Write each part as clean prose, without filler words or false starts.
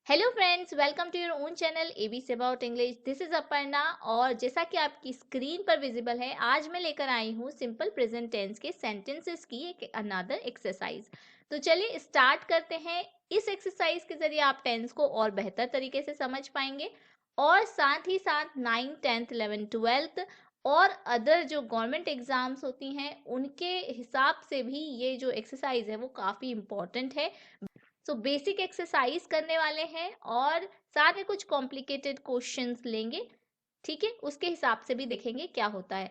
Hello friends, welcome to your own channel ABC about English. This is Aparna और जैसा कि आपकी स्क्रीन पर विजिबल है, आज मैं लेकर आई हूँ सिंपल प्रेजेंट टेंस के सेंटेंसेस की एक अनदर एक्सरसाइज। तो चलिए स्टार्ट करते हैं। इस एक्सरसाइज के जरिए आप टेंस को और बेहतर तरीके से समझ पाएंगे और साथ ही साथ 9th 10th 11th 12th और अदर जो गवर्नमेंट एग्जाम्स होती हैं उनके हिसाब से भी ये जो एक्सरसाइज है वो काफ़ी इम्पोर्टेंट है। सो बेसिक एक्सरसाइज करने वाले हैं और साथ में कुछ कॉम्प्लिकेटेड क्वेश्चंस लेंगे। ठीक है, उसके हिसाब से भी देखेंगे क्या होता है।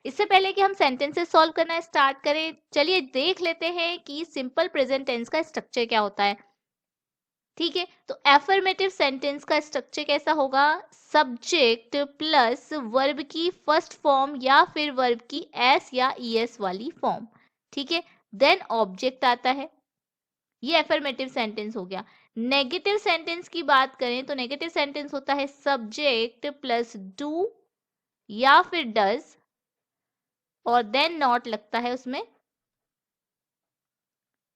इससे पहले कि हम सेंटेंसेस सॉल्व करना स्टार्ट करें, चलिए देख लेते हैं कि सिंपल प्रेजेंट टेंस का स्ट्रक्चर क्या होता है। ठीक है, तो एफर्मेटिव सेंटेंस का स्ट्रक्चर कैसा होगा? सब्जेक्ट प्लस वर्ब की फर्स्ट फॉर्म या फिर वर्ब की एस या ईएस वाली फॉर्म। ठीक है, देन ऑब्जेक्ट आता है। ये एफर्मेटिव सेंटेंस हो गया। नेगेटिव सेंटेंस की बात करें तो नेगेटिव सेंटेंस होता है सब्जेक्ट प्लस डू या फिर डज और देन नॉट लगता है उसमें।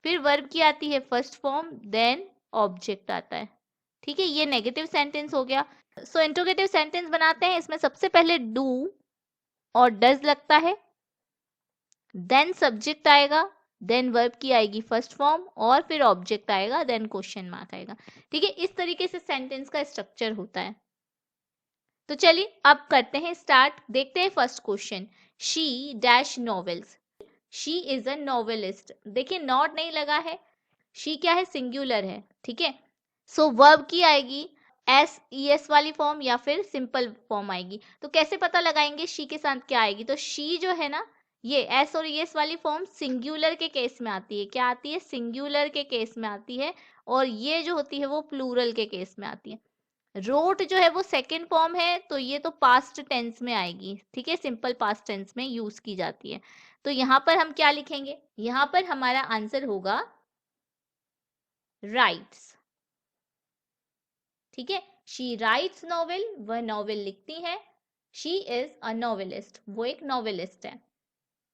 फिर वर्ब की आती है फर्स्ट फॉर्म, देन ऑब्जेक्ट आता है। ठीक है, ये नेगेटिव सेंटेंस हो गया। सो इंट्रोगेटिव सेंटेंस बनाते हैं। इसमें सबसे पहले डू और डज लगता है, देन सब्जेक्ट आएगा, देन वर्ब की आएगी फर्स्ट फॉर्म और फिर ऑब्जेक्ट आएगा, देन क्वेश्चन मार्क आएगा। ठीक है, इस तरीके से सेंटेंस का स्ट्रक्चर होता है। तो चलिए अब करते हैं स्टार्ट। देखते हैं first question. She dash novels. She is a novelist. देखिए नॉट नहीं लगा है, शी क्या है? सिंगुलर है। ठीक है, सो वर्ब की आएगी एस ई एस वाली फॉर्म या फिर सिंपल फॉर्म आएगी। तो कैसे पता लगाएंगे शी के साथ क्या आएगी? तो शी जो है ना, ये एस और एस वाली फॉर्म सिंगुलर के केस में आती है। क्या आती है? सिंगुलर के केस में आती है। और ये जो होती है वो प्लूरल के केस में आती है। रोट जो है वो सेकेंड फॉर्म है, तो ये तो पास्ट टेंस में आएगी। ठीक है, सिंपल पास्ट टेंस में यूज की जाती है। तो यहाँ पर हम क्या लिखेंगे? यहाँ पर हमारा आंसर होगा राइट्स। ठीक है, शी राइट्स नॉवेल, वह नॉवेल लिखती है। शी इज अ नॉवेलिस्ट, वो एक नॉवेलिस्ट है।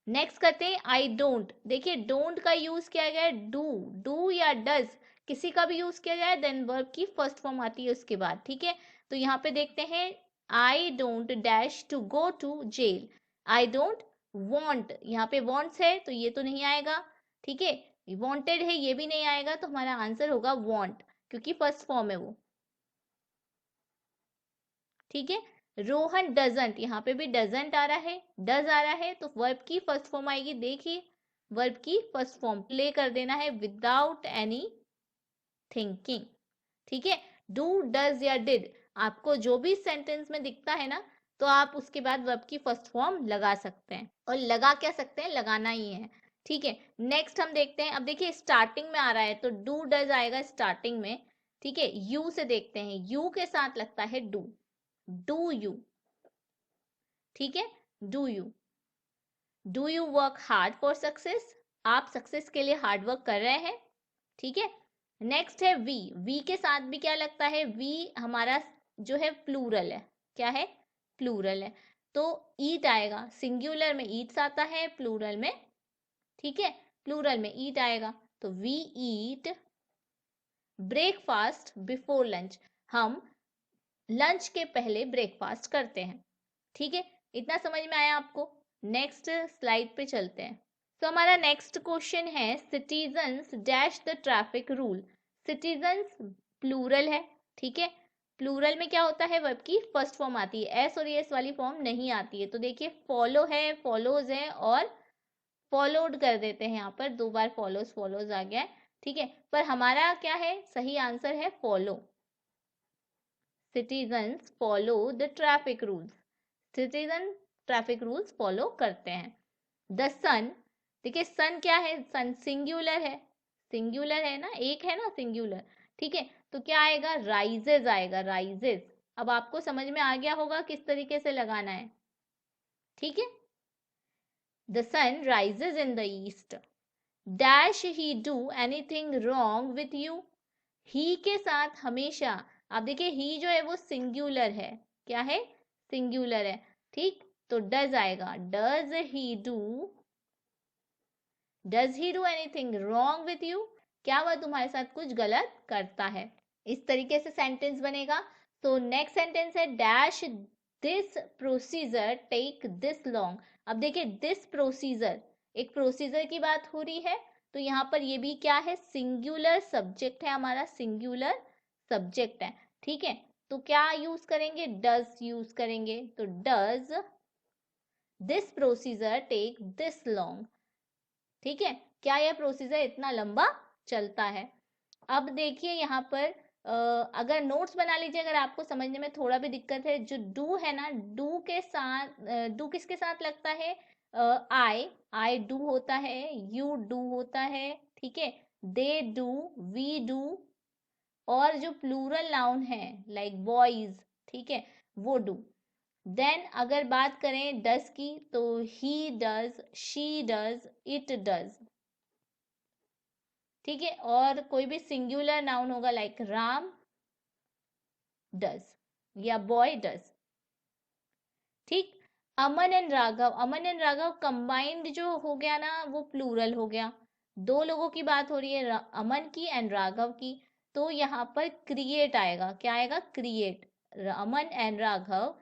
नेक्स्ट करते हैं आई डोंट। देखिए डोंट का यूज किया गया है डू, डू या डज किसी का भी यूज किया जाए, देन वर्ब की फर्स्ट फॉर्म आती है उसके बाद। ठीक है, तो यहाँ पे देखते हैं I don't dash to go to jail. I don't want, यहाँ पे वॉन्ट्स है तो ये तो नहीं आएगा। ठीक है, वॉन्टेड है ये भी नहीं आएगा, तो हमारा आंसर होगा वॉन्ट, क्योंकि फर्स्ट फॉर्म है वो। ठीक है, रोहन डजंट, यहाँ पे भी डजंट आ रहा है, डज आ रहा है, तो वर्ब की फर्स्ट फॉर्म आएगी। देखिए वर्ब की फर्स्ट फॉर्म प्ले कर देना है विदाउट एनी थिंकिंग। ठीक है, डू डज या डिड, आपको जो भी सेंटेंस में दिखता है ना, तो आप उसके बाद वर्ब की फर्स्ट फॉर्म लगा सकते हैं। और लगा क्या सकते हैं? लगाना ही है। ठीक है, नेक्स्ट हम देखते हैं। अब देखिए स्टार्टिंग में आ रहा है तो डू डज आएगा स्टार्टिंग में। ठीक है, यू से देखते हैं, यू के साथ लगता है डू, डू यू। ठीक है, do you work hard for success, आप सक्सेस के लिए हार्ड वर्क कर रहे हैं। ठीक है, नेक्स्ट है वी, वी के साथ भी क्या लगता है? वी हमारा जो है प्लूरल है। क्या है? प्लूरल है, तो ईट आएगा। सिंगुलर में ईट्स आता है, प्लूरल में, ठीक है, प्लूरल में ईट आएगा। तो we eat breakfast before lunch, हम लंच के पहले ब्रेकफास्ट करते हैं। ठीक है, इतना समझ में आया आपको? नेक्स्ट स्लाइड पे चलते हैं। तो हमारा नेक्स्ट क्वेश्चन है citizens dash the traffic rule. Citizens plural है। ठीक है, प्लूरल में क्या होता है? वर्ब की फर्स्ट फॉर्म आती है, एस और एस वाली फॉर्म नहीं आती है। तो देखिए फॉलो है, फॉलोज है और फॉलोड कर देते हैं। यहाँ पर दो बार फॉलोज फॉलोज आ गया है। ठीक है, पर हमारा क्या है? सही आंसर है follow. Citizens follow the traffic rules, citizen traffic rules follow करते हैं। द सन, देखिए सन क्या है? सन सिंगुलर है, सिंगुलर है ना, एक है ना सिंगुलर। ठीक है, तो क्या आएगा? राइजेज आएगा, राइजेज। अब आपको समझ में आ गया होगा किस तरीके से लगाना है। ठीक है, the sun rises in the east. Dash he do anything wrong with you, he के साथ हमेशा, आप देखिए ही जो है वो सिंगुलर है। क्या है? सिंगुलर है। ठीक, तो डज आएगा, does he do anything wrong with you, क्या वह तुम्हारे साथ कुछ गलत करता है? इस तरीके से सेंटेंस बनेगा। तो नेक्स्ट सेंटेंस है dash this procedure take this long. अब देखिए दिस प्रोसीजर, एक प्रोसीजर की बात हो रही है, तो यहाँ पर ये भी क्या है, सिंगुलर सब्जेक्ट है हमारा, सिंगुलर सब्जेक्ट है। ठीक है, तो क्या यूज करेंगे, डज यूज करेंगे। तो does this procedure take this long. ठीक है, क्या यह प्रोसीजर इतना लंबा चलता है। अब देखिए यहाँ पर अगर नोट्स बना लीजिए, अगर आपको समझने में थोड़ा भी दिक्कत है, जो डू है ना, डू के साथ डू किसके साथ लगता है, आई डू होता है, यू डू होता है, ठीक है, दे डू, वी डू, और जो प्लूरल नाउन है लाइक बॉयज, ठीक है, वो डू। देन अगर बात करें डज की, तो he does, she does, it does. ठीक है, और कोई भी सिंगुलर नाउन होगा लाइक राम डज या बॉय डज। ठीक, Aman and Raghav, Aman and Raghav combined जो हो गया ना, वो प्लूरल हो गया, दो लोगों की बात हो रही है, अमन की एंड राघव की। तो यहाँ पर क्रिएट आएगा, क्या आएगा, create. Aman and Raghav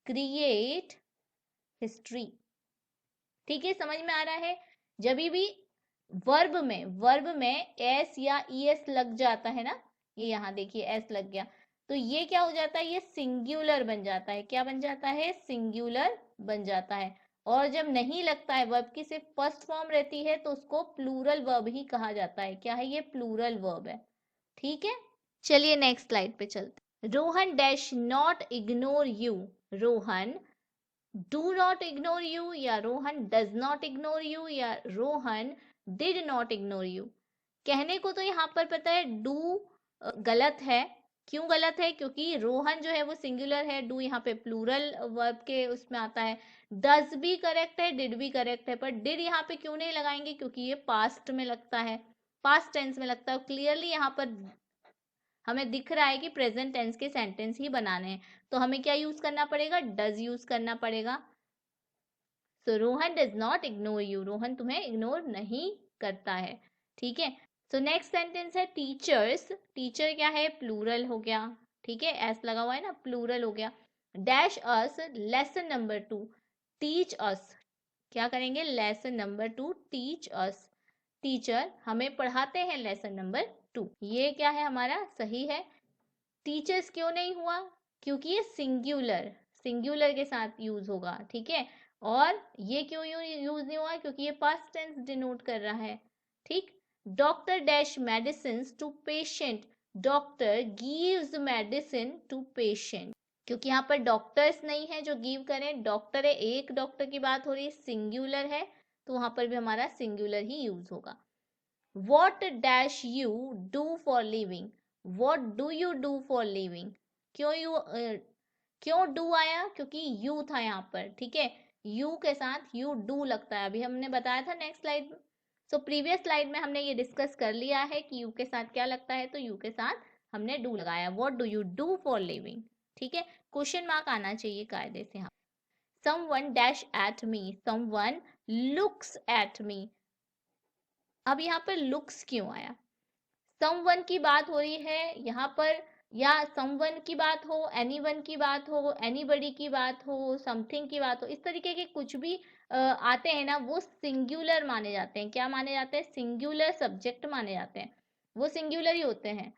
create history. ठीक है, समझ में आ रहा है। जब भी वर्ब में एस या ईएस लग जाता है ना, ये यहाँ देखिए एस लग गया, तो ये क्या हो जाता है, ये सिंगुलर बन जाता है। क्या बन जाता है, सिंगुलर बन जाता है। और जब नहीं लगता है, वर्ब की सिर्फ फर्स्ट फॉर्म रहती है, तो उसको प्लूरल वर्ब ही कहा जाता है। क्या है, ये प्लूरल वर्ब है। ठीक है, चलिए नेक्स्ट स्लाइड पे चलते। Rohan dash not ignore you, Rohan do not ignore you, या Rohan does not ignore you, या Rohan did not ignore you. कहने को तो यहाँ पर पता है डू गलत है। क्यों गलत है, क्योंकि रोहन जो है वो सिंगुलर है, डू यहाँ पे प्लूरल वर्ब के उसमें आता है। डज भी करेक्ट है, डिड भी करेक्ट है, पर डिड यहाँ पे क्यों नहीं लगाएंगे, क्योंकि ये पास्ट में लगता है, पास्ट टेंस में लगता है। क्लियरली यहाँ पर हमें दिख रहा है कि प्रेजेंट टेंस के सेंटेंस ही बनाने हैं, तो हमें क्या यूज करना पड़ेगा, डज यूज करना पड़ेगा। So Rohan does not ignore you, Rohan तुम्हें इग्नोर नहीं करता है। ठीक है, सो नेक्स्ट सेंटेंस है टीचर्स, टीचर क्या है, प्लूरल हो गया। ठीक है, एस लगा हुआ है ना, प्लूरल हो गया। डैश अस लेसन नंबर 2, टीच अस। क्या करेंगे, lesson number 2 teach us. Teacher हमें पढ़ाते हैं लेसन नंबर 2। ये क्या है हमारा, सही है। टीचर्स क्यों नहीं हुआ, क्योंकि ये सिंगुलर, सिंगुलर के साथ यूज होगा। ठीक है, और ये क्यों यूज नहीं हुआ, क्योंकि ये पास्ट टेंस डिनोट कर रहा है। ठीक, doctor dash medicine to patient, doctor gives medicine to patient. क्योंकि यहाँ पर डॉक्टर्स नहीं है जो गिव करें, डॉक्टर है, एक डॉक्टर की बात हो रही है, सिंगुलर है, तो वहां पर भी हमारा सिंगुलर ही यूज होगा। What dash you do for living? What do you do for living? क्यों do आया, क्योंकि you था यहाँ पर। ठीक है, you के साथ you do लगता है, अभी हमने बताया था नेक्स्ट स्लाइड में। सो प्रीवियस स्लाइड में हमने ये डिस्कस कर लिया है कि you के साथ क्या लगता है, तो you के साथ हमने do लगाया। What do you do for living? ठीक है, क्वेश्चन मार्क आना चाहिए कायदे से। हाँ, someone dash at me, someone looks at me। अब यहाँ पर लुक्स क्यों आया, समवन की बात हो रही है यहाँ पर, या समवन की बात हो, एनीवन की बात हो, एनीबडी की बात हो, समथिंग की बात हो, इस तरीके के कुछ भी आते हैं ना, वो सिंगुलर माने जाते हैं। क्या माने जाते हैं, सिंगुलर सब्जेक्ट माने जाते हैं, वो सिंगुलर ही होते हैं।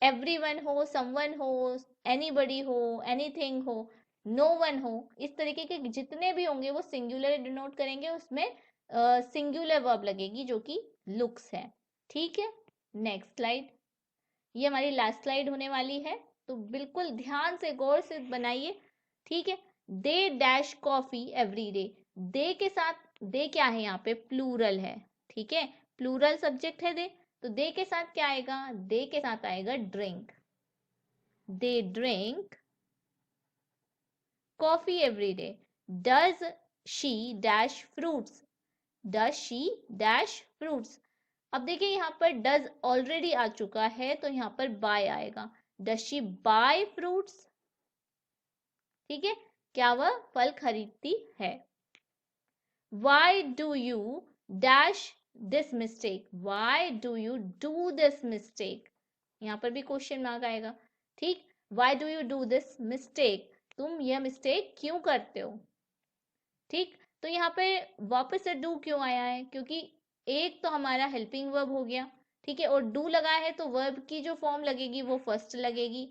एवरीवन हो, समवन हो, एनीबडी हो, एनीथिंग हो, नो वन हो, इस तरीके के जितने भी होंगे वो सिंगुलर डिनोट करेंगे, उसमें सिंगुलर वर्ब लगेगी जो कि लुक्स है। ठीक है, नेक्स्ट स्लाइड, ये हमारी लास्ट स्लाइड होने वाली है, तो बिल्कुल ध्यान से गौर से बनाइए। ठीक है, they dash coffee every day, they के साथ, दे क्या है यहाँ पे, प्लूरल है। ठीक है, प्लूरल सब्जेक्ट है दे, तो दे के साथ क्या आएगा, दे के साथ आएगा drink, they drink coffee every day. Does she dash fruits, does she dash fruits. अब देखिए यहाँ पर डज ऑलरेडी आ चुका है, तो यहाँ पर बाय आएगा, डज शी बाय फ्रूट्स। ठीक है, क्या वह फल खरीदती है। Why do you dash this mistake, why do you do this mistake. यहाँ पर भी क्वेश्चन मार्क आएगा। ठीक, why do you do this mistake, तुम यह मिस्टेक क्यों करते हो। ठीक, तो यहाँ पे वापस से डू क्यों आया है, क्योंकि एक तो हमारा हेल्पिंग वर्ब हो गया, ठीक है, और डू लगा है तो वर्ब की जो फॉर्म लगेगी वो फर्स्ट लगेगी।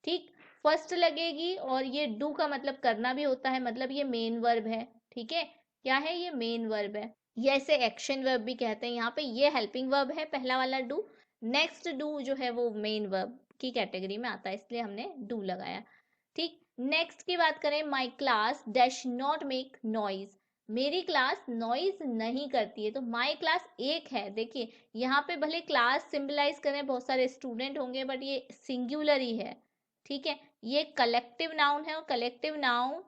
ठीक, फर्स्ट लगेगी, और ये डू का मतलब करना भी होता है, मतलब ये मेन वर्ब है। ठीक है, क्या है, ये मेन वर्ब है, ये ऐसे एक्शन वर्ब भी कहते हैं। यहाँ पे ये हेल्पिंग वर्ब है पहला वाला डू, नेक्स्ट डू जो है वो मेन वर्ब की कैटेगरी में आता है, इसलिए हमने डू लगाया। ठीक, नेक्स्ट की बात करें, my class dash not make noise, मेरी क्लास नॉइज नहीं करती है। तो माई क्लास एक है, देखिए यहाँ पे भले क्लास सिंबलाइज करें, बहुत सारे स्टूडेंट होंगे, बट ये सिंगुलर ही है। ठीक है, ये कलेक्टिव नाउन है, और कलेक्टिव नाउन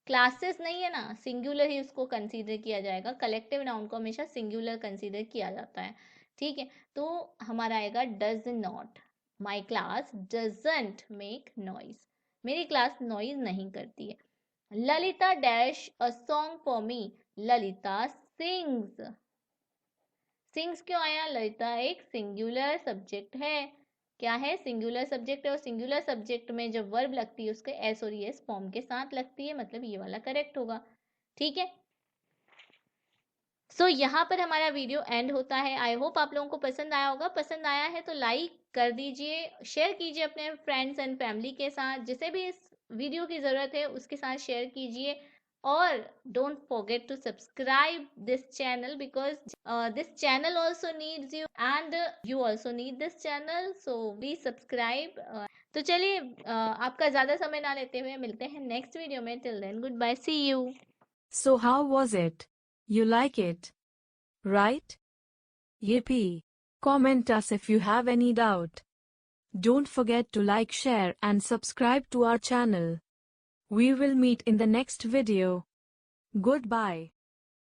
क्लासेस नहीं है ना, सिंगुलर ही उसको कंसीडर किया जाएगा, कलेक्टिव नाउन को हमेशा सिंगुलर कंसीडर किया जाता है। ठीक है, तो हमारा आएगा does not, my class doesn't make noise, मेरी क्लास नॉइज नहीं करती है। Lalita dash a song for me, Lalita sings, sings क्यों आया, ललिता एक सिंगुलर सब्जेक्ट है, क्या है, सिंगुलर सब्जेक्ट है, और सिंगुलर सब्जेक्ट में जब वर्ब लगती है उसके एस और एस फॉर्म के साथ लगती है, मतलब ये वाला करेक्ट होगा। ठीक है, सो यहाँ पर हमारा वीडियो एंड होता है। आई होप आप लोगों को पसंद आया होगा, पसंद आया है तो लाइक कर दीजिए, शेयर कीजिए अपने फ्रेंड्स एंड फैमिली के साथ, जिसे भी इस वीडियो की ज़रूरत है उसके साथ शेयर कीजिए, और don't forget to subscribe this channel, because this channel also needs you and you also need this channel, so please subscribe. तो चलिए आपका ज़्यादा समय ना लेते हुए मिलते हैं नेक्स्ट वीडियो में, till then good bye, see you. So how was it? You like it? Right? Yippee! Comment us if you have any doubt. Don't forget to like, share and subscribe to our channel. We will meet in the next video. Goodbye.